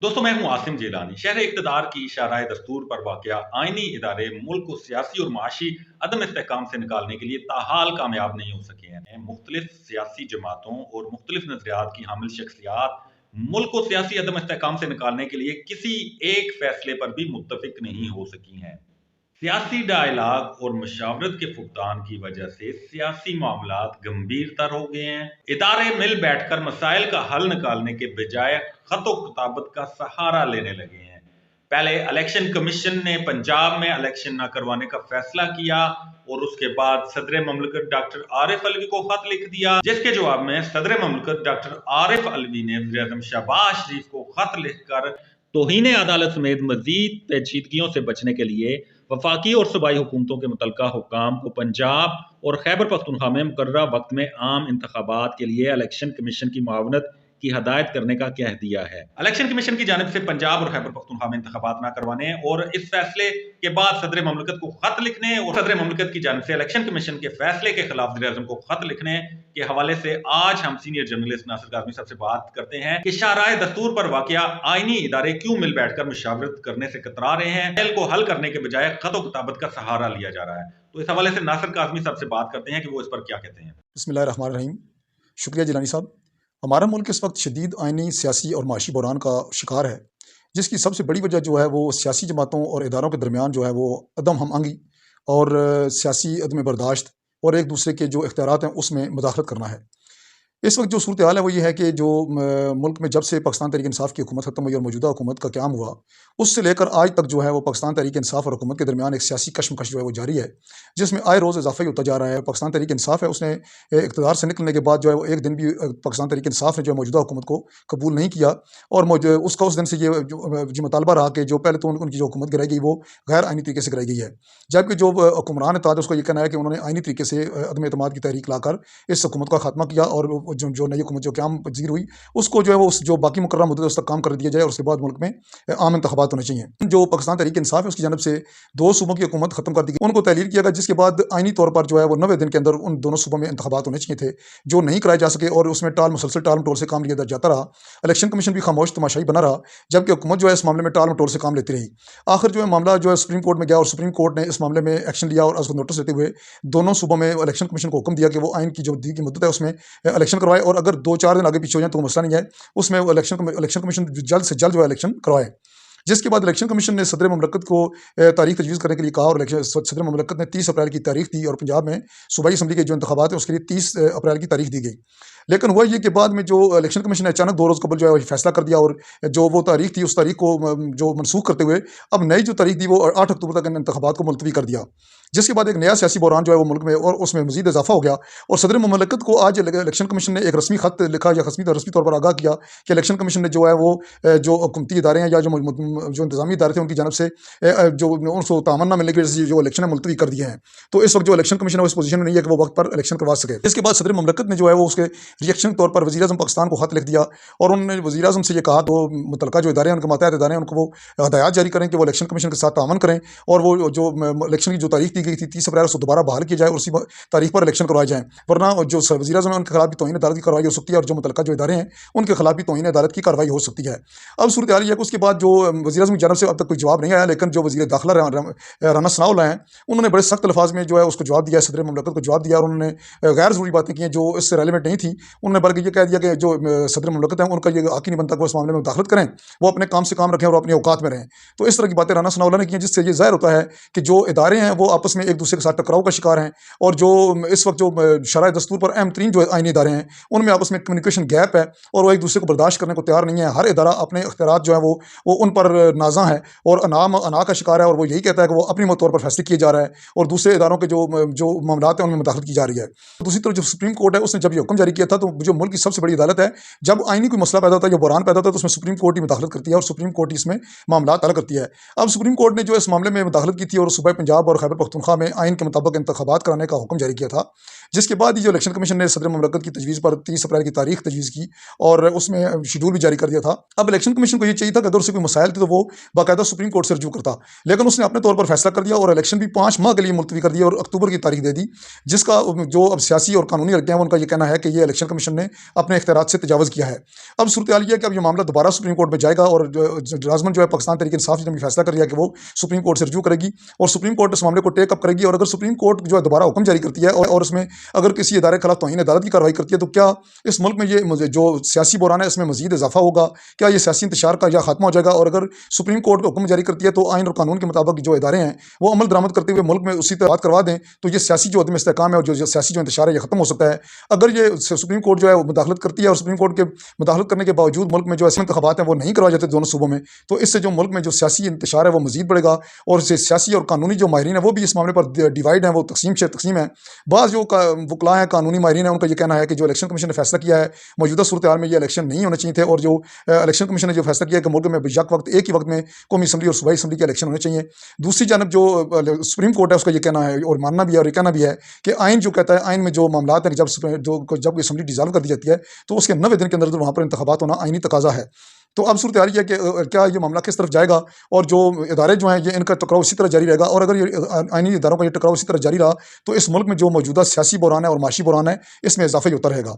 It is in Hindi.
दोस्तों, मैं हूं आसिम जेलानी। शहर इक़्तिदार की शाहराह दस्तूर पर वाक़या आईनी इदारे मुल्क को सियासी और माशी अदम इस्तेहकाम से निकालने के लिए ताहाल कामयाब नहीं हो सके हैं। मुख्तलिफ सियासी जमातों और मुख्तलिफ नज़रियात की हामिल शख्सियात मुल्क को सियासी अदम इस्तेहकाम से निकालने के लिए किसी एक फैसले पर भी मुत्तफिक नहीं हो सकी हैं। सियासी डायलॉग और मशावरत के फुकदान की वजह से सियासी मामलात गंभीर तर हो गए हैं। इदारे मिल बैठकर मसाइल का हल निकालने के बजाय खतो किताबत का सहारा लेने लगे हैं। पहले इलेक्शन कमीशन ने पंजाब में इलेक्शन न करवाने का फैसला किया और उसके बाद सदर ममलकत डॉक्टर आरिफ अलवी को खत लिख दिया, जिसके जवाब में सदर ममलकत डॉक्टर आरिफ अलवी ने वज़ीर आज़म शहबाज शरीफ को खत लिखकर तौहीन अदालत समेत मजीद पेचीदगियों से बचने के लिए वफाकी और सूबाई हुकूमतों के मुतलका हुक्काम को पंजाब और खैबर पख्तूनख्वा में मुकर्ररा वक्त में आम इंतखाबात के लिए इलेक्शन कमीशन की मुआवनत की हदायत करने का कह दिया है। इलेक्शन कमीशन की जानिब से पंजाब और खैबर पख्तूनख्वा में इंतखाबात न करवाने और इस फैसले के बाद सदर ममलकत को खत लिखने और सदर ममलकत की जानिब से इलेक्शन कमीशन के फैसले के खिलाफ वज़ीर आज़म को खत लिखने के हवाले से आज हम सीनियर जर्नलिस्ट नासिर काज़मी साहब से बात करते हैं कि शाहराह दस्तूर पर वाक़या आईनी इदारे क्यों मिल बैठकर मुशावरत करने से कतरा रहे हैं। खेल को हल करने के बजाय खतो किताबत का सहारा लिया जा रहा है। तो इस हवाले से नासिर काज़मी साहब से बात करते हैं कि वो इस पर क्या कहते हैं। बिस्मिल्लाहिर्रहमानिर्रहीम। शुक्रिया जिलानी साहब। हमारा मुल्क इस वक्त शदीद आइनी, सियासी और माशी बहरान का शिकार है, जिसकी सबसे बड़ी वजह जो है वो सियासी जमातों और इदारों के दरमियान जो है वो अदम हम आहंगी और सियासी अदम बर्दाश्त और एक दूसरे के जो इख्तियारात हैं उसमें मुदाखलत करना है। इस वक्त जो सूरत हाल है वो ये है कि जो मुल्क में जब से पाकिस्तान तहरीक इंसाफ की हुकूमत खत्म हुई और मौजूदा हुकूमत का क़याम हुआ, उससे लेकर आज तक जो है वो पाकिस्तान तहरीक इंसाफ और हुकूमत के दरमियान एक सियासी कशमकश जो है वो जारी है, जिसमें आए रोज़ इजाफा ही होता जा रहा है। पाकिस्तान तहरीक इंसाफ है, उसने इक़्तिदार से निकलने के बाद जो है वो एक दिन भी पाकिस्तान तहरीक इंसाफ ने जो है मौजूदा हुकूमत को कबूल नहीं किया और उसका उस दिन से ये जो मुतालबा रहा कि जो पहले तो उनकी जो हुकूमत गिराई गई वो गैर आइनी तरीके से गिराई गई है, जबकि जो हुक्मरान इत्तेहाद है उसका ये कहना है कि उन्होंने आइनी तरीके से अदम एतमाद की तहरीक लाकर इस हुकूमत का खात्मा किया और जो नई हुकूमत जो क़याम पज़ीर हुई उसको जो है वो उस जो बाकी मुकर्रर मुद्दत है उस तक काम कर दिया जाए और उसके बाद मुल्क में आम इंतखाबात होने चाहिए। जो पाकिस्तान तहरीक इंसाफ है उसकी जानिब से 2 सूबों की हुकूमत खत्म कर दी गई, उनको तहलील किया गया, जिसके बाद आइनी तौर पर जो है वो 90 दिन के अंदर उन दोनों सूबों में इंतखाबात होने चाहिए थे, जो नहीं कराए जा सके और उसमें मुसलसल टाल मटोल से काम लिया जाता रहा। इलेक्शन कमीशन भी खामोश तमाशाई बना रहा, जबकि हुकूमत जो है इस मामले में टाल मटोल से काम लेती रही। आखिर जो है मामला जो है सुप्रीम कोर्ट में गया और सुप्रीम कोर्ट ने इस मामले में एक्शन लिया और उसको नोटिस देते हुए दोनों सूबों में इलेक्शन कमीशन को हुक्म दिया कि वो आइन की जो दी की मुद्दत है उसमें इलेक्शन करवाए और अगर 2-4 दिन आगे पीछे हो जाए तो मसला नहीं है, उसमें इलेक्शन कमीशन जल्द से जल्द जो है इलेक्शन करवाए। जिसके बाद इलेक्शन कमीशन ने सदर ममलकत को तारीख तजवीज़ करने के लिए कहा और सदर ममलकत ने 30 अप्रैल की तारीख दी और पंजाब में सूबाई असम्बली के जो इंतखाबात है उसके लिए 30 अप्रैल की तारीख दी गई। लेकिन हुआ ये कि बाद में जो इलेक्शन कमीशन ने अचानक 2 रोज़ कबल जो है फैसला कर दिया और जो वो तारीख थी उस तारीख को जो मनसूख करते हुए अब नई जो तारीख दी वो 8 अक्टूबर तक इन इंतखाबात को मुलतवी कर दिया, जिसके बाद एक नया सियासी बहरान जो है वो मुल्क में और उसमें मज़ीद इजाफा हो गया और सदर ममलकत को आज इलेक्शन कमीशन ने एक रस्मी खत लिखा या रस्मी तौर पर आगाह किया कि इलेक्शन कमीशन ने जो है वो जो हुकूमती इदारे हैं या जो इंतजामी इदारे थे उनकी जानब से जो उनको तामन ना मिलने की वजह से जो इलेक्शन है मुलतवी कर दिए हैं। तो इस वक्त जो इलेक्शन कमीशन है इस पोजीशन में नहीं है कि वो वक्त पर इलेक्शन करवा सके। इसके बाद सदर ममलकत ने जो है वो उसके रिएक्शन के तौर पर वज़ीर आज़म पाकिस्तान को खत लिख दिया और उन्होंने वज़ीर आज़म से ये कहा तो मुतलका जो इदारे हैं उनके मातहत इदारे हैं उनको वो हदायत जारी करें कि वो इलेक्शन कमीशन के साथ तामन करें और वो जो इलेक्शन की जो तारीख दी गई थी 30 अप्रैल उसको दोबारा बहाल किया जाए और उसी तारीख पर इलेक्शन करवाए जाएँ, वरना जो वज़ीर आज़म है उनके खिलाफ भी तौहीन अदालत की कार्रवाई हो सकती है और जो मुतलका जो इदारे हैं उनके खिलाफ भी तौहीन अदालत की कार्रवाई हो सकती है। अब सूरत हाल ये है कि उसके बाद जो वज़ीर आज़म की जानब से अब तक कोई जवाब नहीं आया, लेकिन जो वज़ीर दाखिला राना सनाउल्लाह हैं उन्होंने बड़े सख्त अल्फाज में जो है उसको जवाब दिया, सदर ममलकत को जवाब दिया और उन्होंने गैर ज़रूरी बातें की हैं जो इससे रेलिवेंट नहीं थी। उन्होंने बल्कि ये कह दिया कि जो सदर ममलकत हैं उनका ये हक ही नहीं बनता कि वो इस मामले में मुदाखलत करें, वो अपने काम से काम रखें और अपने औकात में रहें। तो इस तरह की बातें राना सनाउल्लाह ने की हैं, जिससे ये ज़ाहिर होता है कि जो इदारे हैं वो आपस में एक दूसरे के साथ टकराव का शिकार हैं और जो इस वक्त जो शरअ दस्तूर पर अहम तरीन जो आइनी इदारे हैं उनमें आपस में कम्युनिकेशन गैप है और वो एक दूसरे को बर्दाश्त करने को तैयार नहीं है। हर इदारा अपने इख्तियारात जो है वो उन पर नाजा है और अना का शिकार है और वो यही कहता है कि वो अपनी तौर पर फैसले किए जा रहा है और दूसरे इदारों के जो मामलात हैं उनमें मुदाखलत की जा रही है। दूसरी तरफ जो सुप्रीम कोर्ट है उसने जब ये हुक्म जारी किया था तो जो मुल्क की सबसे बड़ी अदालत है, जब आइनी कोई मसला पैदा होता है, जो बहरान पैदा होता है तो उसमें सुप्रीम कोर्ट ही मुदाखलत करती है और सुप्रीम कोर्ट ही इसमें मामला हल करती है। अब सुप्रीम कोर्ट ने जो इस मामले में मुदाखलत की थी और सूबा पंजाब और खैबर पख्तूनख्वा में आइन के मुताबिक इंतखाबात कराने का हुक्म जारी किया था, जिसके बाद ही जो इलेक्शन कमीशन ने सदर ममलकत की तजवीज़ पर 30 अप्रैल की तारीख तजवीज़ की और उसमें शेड्यूल भी जारी कर दिया था। अब इलेक्शन कमीशन को ये चाहिए था कि अगर उसे कोई मसाइल तो वो बाकायदा सुप्रीम कोर्ट से रजू करता, लेकिन उसने अपने तौर पर फैसला कर दिया और इलेक्शन भी 5 माह के लिए मुलतवी कर दिया और अक्टूबर की तारीख दे दी, जिसका जो अब सियासी और कानूनी हलके हैं उनका ये कहना है कि ये इलेक्शन कमीशन ने अपने इख्तियारात से तजावज़ किया है। अब सूरत हाल ये है कि अब ये मामला दोबारा सुप्रीम कोर्ट में जाएगा और राजमन जो है पाकिस्तान तहरीक इंसाफ ने भी फैसला कर दिया कि वो सुप्रीम कोर्ट से रजू करेगी और सुप्रीम कोर्ट इस मामले को टेक अप करेगी। और अगर सुप्रीम कोर्ट जो है दोबारा हुक्म जारी करती है और उसमें अगर किसी इदारे के खिलाफ तौहीन अदालत की कार्रवाई करती है, तो क्या इस मुल्क में ये जो सियासी बहरान है इसमें मजीद इजाफा होगा, क्या ये सियासी इंतशार का या खात्मा हो जाएगा? और अगर सुप्रीम कोर्ट हुक्म जारी करती है तो आइन और कानून के मुताबिक जो इदारे हैं वो अमल दरामद करते हुए मुल्क में उसी तरह बात करवा दें, तो ये सियासी जो अदम इस्तेहकाम है और जो सियासी जो इंतशार है ये खत्म हो सकता है। अगर ये सुप्रीम कोर्ट जो है मुदाखलत करती है और सुप्रीम कोर्ट के मुदाखलत करने के बावजूद मुल्क में जो ऐसे इंतखाबात हैं वो नहीं करवाए जाते दोनों सूबों में, तो इससे जो मुल्क में जो सियासी इंतशार है वो मजीद बढ़ेगा और सियासी और कानूनी जो माहिरीन है वो भी इस मामले पर डिवाइड है, वो तकसीम है। बाज़ जो वकला हैं, कानूनी माहिरीन है, उनका ये कहना है कि जो इलेक्शन कमीशन ने फैसला किया है मौजूदा सूरत हाल में ये इलेक्शन नहीं होने चाहिए थे और जो इलेक्शन कमीशन ने जो फैसला किया है कि मुल्क में एक ही वक्त में कौमी असम्बली और सूबाई असम्बली के इलेक्शन होने चाहिए। दूसरी जानब जो सुप्रीम कोर्ट है उसका ये कहना है और मानना भी है और ये कहना भी है कि आइन जो कहता है, आइन में जो मामलात हैं जब असम्बली डिज़ाल्व कर दी जाती है तो उसके 90 दिन के अंदर वहाँ पर इंतखाबात होना आइनी तकाजा है। तो अब सूरत हाल ये है कि क्या ये मामला किस तरफ जाएगा और जो इदारे जो हैं ये इनका टकराव इसी तरह जारी रहेगा और अगर ये आइनी इदारों का ये टकराव इसी तरह जारी रहा तो इस मुल्क में जो मौजूदा सियासी बहरान है और माशी बहरान है इसमें इजाफा ही होता रहेगा।